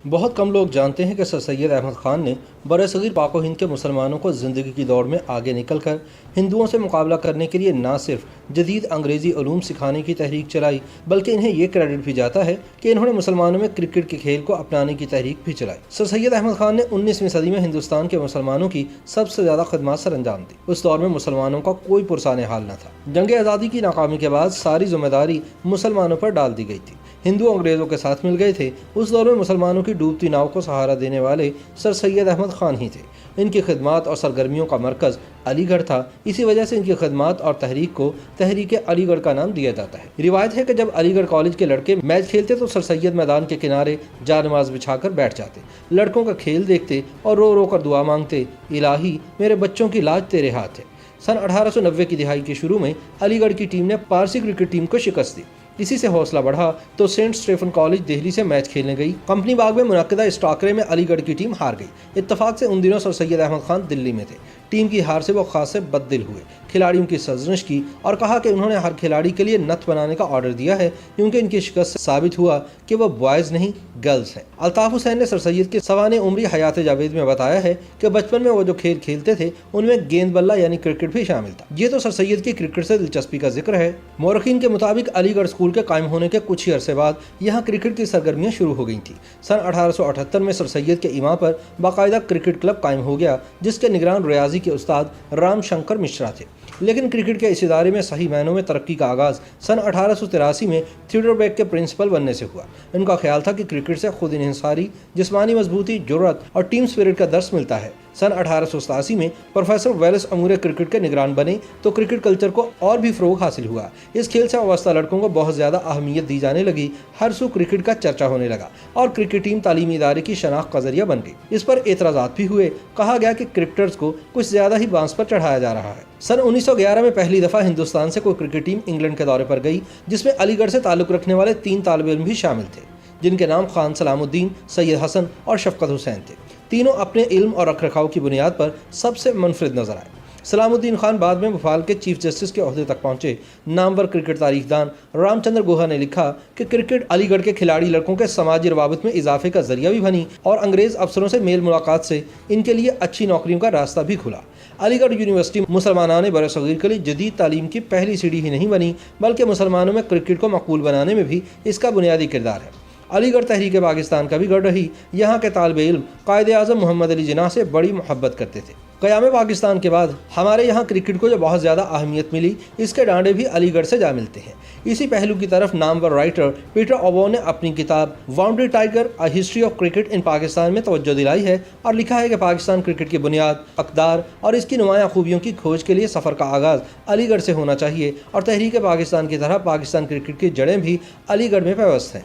بہت کم لوگ جانتے ہیں کہ سر سید احمد خان نے برصغیر پاک و ہند کے مسلمانوں کو زندگی کی دوڑ میں آگے نکل کر ہندوؤں سے مقابلہ کرنے کے لیے نہ صرف جدید انگریزی علوم سکھانے کی تحریک چلائی بلکہ انہیں یہ کریڈٹ بھی جاتا ہے کہ انہوں نے مسلمانوں میں کرکٹ کے کھیل کو اپنانے کی تحریک بھی چلائی۔ سر سید احمد خان نے 19ویں صدی میں ہندوستان کے مسلمانوں کی سب سے زیادہ خدمات سر انجام دی۔ اس دور میں مسلمانوں کا کوئی پرسان حال نہ تھا۔ جنگ آزادی کی ناکامی کے بعد ساری ذمہ داری مسلمانوں پر ڈال دی گئی تھی۔ ہندو انگریزوں کے ساتھ مل گئے تھے۔ اس دور میں مسلمانوں کی ڈوبتی ناؤ کو سہارا دینے والے سر سید احمد خان ہی تھے۔ ان کی خدمات اور سرگرمیوں کا مرکز علی گڑھ تھا، اسی وجہ سے ان کی خدمات اور تحریک کو تحریک علی گڑھ کا نام دیا جاتا ہے۔ روایت ہے کہ جب علی گڑھ کالج کے لڑکے میچ کھیلتے تو سر سید میدان کے کنارے جا نماز بچھا کر بیٹھ جاتے، لڑکوں کا کھیل دیکھتے اور رو رو کر دعا مانگتے، الہی میرے بچوں کی لاج تیرے ہاتھ ہے۔ سن 1890 کی دہائی کے شروع میں علی گڑھ کی ٹیم نے پارسی کرکٹ ٹیم کو شکست دی۔ اسی سے حوصلہ بڑھا تو سینٹ اسٹیفن کالج دہلی سے میچ کھیلنے گئی۔ کمپنی باغ میں منعقدہ اس ٹاکرے میں علی گڑھ کی ٹیم ہار گئی۔ اتفاق سے ان دنوں سر سید احمد خان دلی میں تھے۔ ٹیم کی ہار سے وہ خاصے بد دل ہوئے، کھلاڑیوں کی سرزنش کی اور کہا کہ انہوں نے ہر کھلاڑی کے لیے نت بنانے کا آرڈر دیا ہے کیونکہ ان کی شکست سے ثابت ہوا کہ وہ بوائز نہیں گرلز ہیں۔ الطاف حسین نے سر سید کے سوانح عمری حیات جاوید میں بتایا ہے کہ بچپن میں وہ جو کھیل کھیلتے تھے ان میں گیند بلہ یعنی کرکٹ بھی شامل تھا۔ یہ تو سر سید کی کرکٹ سے دلچسپی کا ذکر ہے۔ مورخین کے مطابق علی گڑھ اسکول کے قائم ہونے کے کچھ ہی عرصے بعد یہاں کرکٹ کی سرگرمیاں شروع ہو گئی تھیں۔ سن 1878 میں سر سید کے ایما پر باقاعدہ کرکٹ کلب قائم ہو گیا جس کے نگران ریاضی کے استاد رام شنکر مشرا تھے۔ لیکن کرکٹ کے اس ادارے میں صحیح معنوں میں ترقی کا آغاز سن 1883 میں تھیوڈر بیک کے پرنسپل بننے سے ہوا۔ ان کا خیال تھا کہ کرکٹ سے خود انحصاری، جسمانی مضبوطی، جرأت اور ٹیم اسپرٹ کا درس ملتا ہے۔ سن 1887 میں پروفیسر ویلس امور کرکٹ کے نگران بنے تو کرکٹ کلچر کو اور بھی فروغ حاصل ہوا۔ اس کھیل سے وابستہ لڑکوں کو بہت زیادہ اہمیت دی جانے لگی، ہر سو کرکٹ کا چرچا ہونے لگا اور کرکٹ ٹیم تعلیمی ادارے کی شناخت کا ذریعہ بن گئی۔ اس پر اعتراضات بھی ہوئے، کہا گیا کہ کرکٹرز کو کچھ زیادہ ہی بانس پر چڑھایا جا رہا ہے۔ سن 1911 میں پہلی دفعہ ہندوستان سے کوئی کرکٹ ٹیم انگلینڈ کے دورے پر گئی جس میں علی گڑھ سے تعلق رکھنے والے 3 طالب علم بھی شامل تھے جن کے نام خان سلام الدین، سید حسن اور شفقت حسین تھے۔ تینوں اپنے علم اور رکھ رکھاؤ کی بنیاد پر سب سے منفرد نظر آئے۔ سلام الدین خان بعد میں بھوپال کے چیف جسٹس کے عہدے تک پہنچے۔ نامور کرکٹ تاریخ دان رام چندر گوہا نے لکھا کہ کرکٹ علی گڑھ کے کھلاڑی لڑکوں کے سماجی روابط میں اضافے کا ذریعہ بھی بنی اور انگریز افسروں سے میل ملاقات سے ان کے لیے اچھی نوکریوں کا راستہ بھی کھلا۔ علی گڑھ یونیورسٹی مسلمانان برصغیر کے لیے جدید تعلیم کی پہلی سیڑھی ہی نہیں بنی بلکہ مسلمانوں میں کرکٹ کو مقبول بنانے میں بھی اس کا بنیادی کردار ہے۔ علی گڑھ تحریک پاکستان کا بھی گڑھ رہی۔ یہاں کے طالب علم قائد اعظم محمد علی جناح سے بڑی محبت کرتے تھے۔ قیام پاکستان کے بعد ہمارے یہاں کرکٹ کو جو بہت زیادہ اہمیت ملی اس کے ڈانڈے بھی علی گڑھ سے جا ملتے ہیں۔ اسی پہلو کی طرف نامور رائٹر پیٹر اوبو نے اپنی کتاب boundary tiger a history of cricket in Pakistan میں توجہ دلائی ہے اور لکھا ہے کہ پاکستان کرکٹ کی بنیاد، اقدار اور اس کی نمایاں خوبیوں کی کھوج کے لیے سفر کا آغاز علی گڑھ سے ہونا چاہیے اور تحریک پاکستان کی طرح پاکستان کرکٹ کی جڑیں بھی علی گڑھ میں پیوست ہیں۔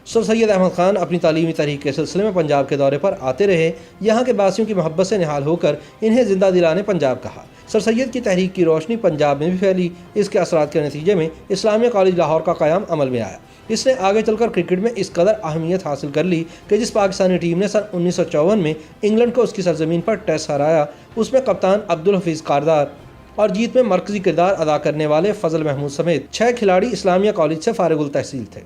سر سید احمد خان اپنی تعلیمی تحریک کے سلسلے میں پنجاب کے دورے پر آتے رہے۔ یہاں کے باسیوں کی محبت سے نہال ہو کر انہیں زندہ دلانے پنجاب کہا۔ سر سید کی تحریک کی روشنی پنجاب میں بھی پھیلی۔ اس کے اثرات کے نتیجے میں اسلامیہ کالج لاہور کا قیام عمل میں آیا۔ اس نے آگے چل کر کرکٹ میں اس قدر اہمیت حاصل کر لی کہ جس پاکستانی ٹیم نے سن 1954 میں انگلینڈ کو اس کی سرزمین پر ٹیسٹ ہرایا اس میں کپتان عبدالحفیظ کاردار اور جیت میں مرکزی کردار ادا کرنے والے فضل محمود سمیت 6 کھلاڑی اسلامیہ کالج سے فارغ التحصیل تھے۔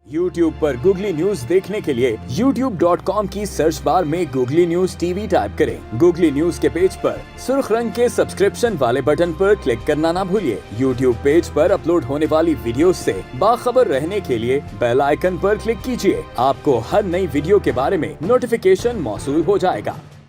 YouTube پر گوگلی نیوز دیکھنے کے لیے youtube.com کی سرچ بار میں googly news T V type کریں۔ گوگلی نیوز کے پیج پر سرخ رنگ کے سبسکرپشن والے بٹن پر کلک کرنا نہ بھولیے۔ YouTube پیج پر اپلوڈ ہونے والی ویڈیوز سے باخبر رہنے کے لیے بیل آئیکن پر کلک کیجیے۔ آپ کو ہر نئی ویڈیو کے بارے میں نوٹیفیکیشن موصول ہو جائے گا۔